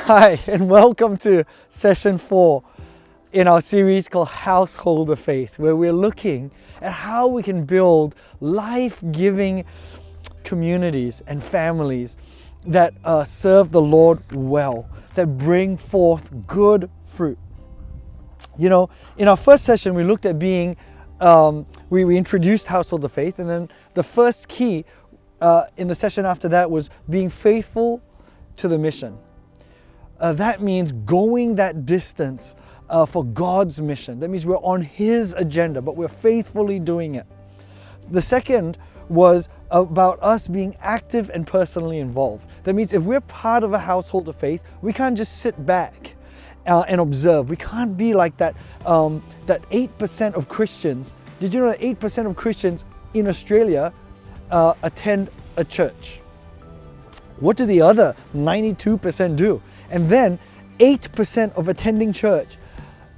Hi, and welcome to session 4 in our series called Household of Faith, where we're looking at how we can build life-giving communities and families that serve the Lord well, that bring forth good fruit. You know, in our first session, we looked at being, we introduced Household of Faith, and then the first key in the session after that was being faithful to the mission. That means going that distance for God's mission. That means we're on His agenda, but we're faithfully doing it. The second was about us being active and personally involved. That means if we're part of a household of faith, we can't just sit back and observe. We can't be like that 8% of Christians. Did you know that 8% of Christians in Australia attend a church? What do the other 92% do? And then 8% of attending church.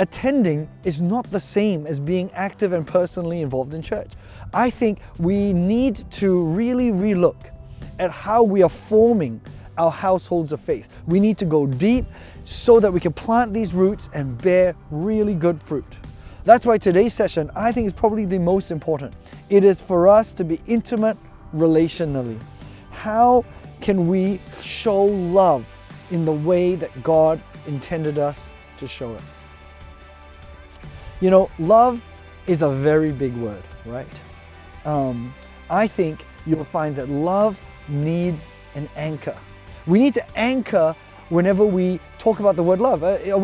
Attending is not the same as being active and personally involved in church. I think we need to really relook at how we are forming our households of faith. We need to go deep so that we can plant these roots and bear really good fruit. That's why today's session, I think, is probably the most important. It is for us to be intimate relationally. How can we show love in the way that God intended us to show it? You know, love is a very big word, right? I think you'll find that love needs an anchor. We need to anchor whenever we talk about the word love. Are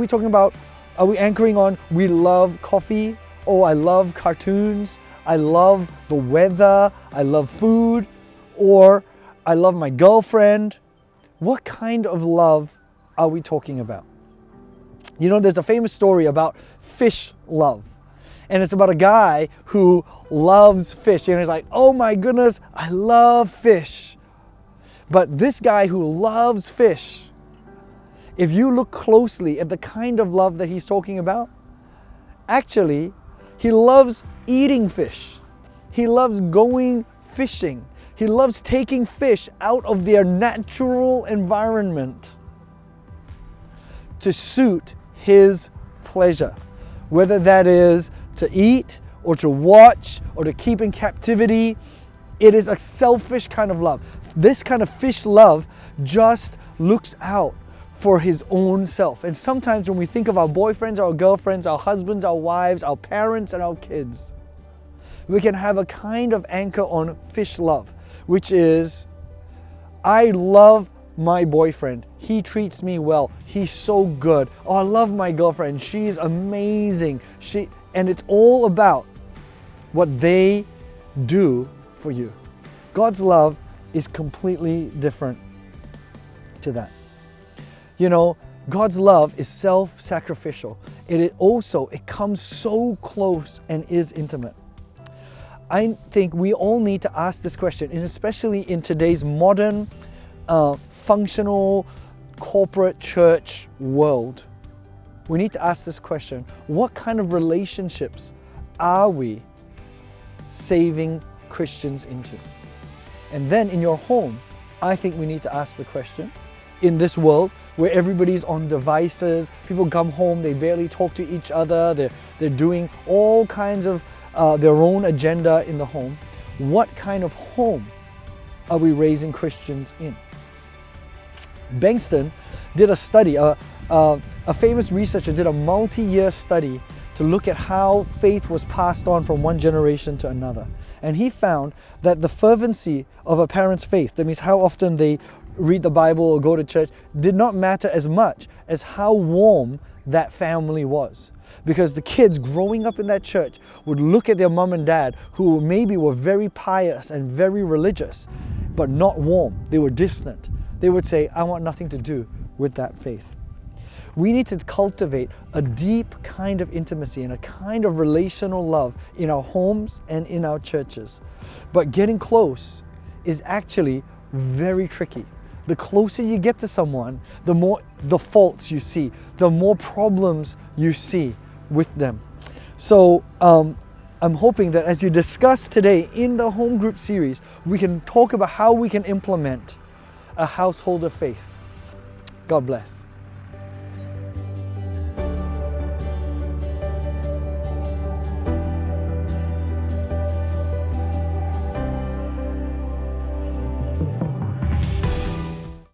we anchoring on we love coffee? Oh, I love cartoons. I love the weather. I love food. Or I love my girlfriend. What kind of love are we talking about? You know, there's a famous story about fish love. And it's about a guy who loves fish. And he's like, oh my goodness, I love fish. But this guy who loves fish, if you look closely at the kind of love that he's talking about, actually, he loves eating fish. He loves going fishing. He loves taking fish out of their natural environment to suit his pleasure, whether that is to eat or to watch or to keep in captivity. It is a selfish kind of love. This kind of fish love just looks out for his own self. And sometimes when we think of our boyfriends, our girlfriends, our husbands, our wives, our parents, and our kids, we can have a kind of anchor on fish love, which is, I love my boyfriend. He treats me well. He's so good. Oh, I love my girlfriend. She's amazing. And it's all about what they do for you. God's love is completely different to that. You know, God's love is self-sacrificial. It comes so close and is intimate. I think we all need to ask this question, and especially in today's modern, functional, corporate church world. We need to ask this question: what kind of relationships are we saving Christians into? And then in your home, I think we need to ask the question, in this world where everybody's on devices, people come home, they barely talk to each other, they're doing all kinds of their own agenda in the home. What kind of home are we raising Christians in? Bankston did a study, a famous researcher did a multi-year study to look at how faith was passed on from one generation to another. And he found that the fervency of a parent's faith, that means how often they read the Bible or go to church, did not matter as much as how warm that family was. Because the kids growing up in that church would look at their mom and dad, who maybe were very pious and very religious, but not warm. They were distant. They would say, I want nothing to do with that faith. We need to cultivate a deep kind of intimacy and a kind of relational love in our homes and in our churches. But getting close is actually very tricky. The closer you get to someone, the more the faults you see, the more problems you see with them. So I'm hoping that as you discuss today in the home group series, we can talk about how we can implement a household of faith. God bless.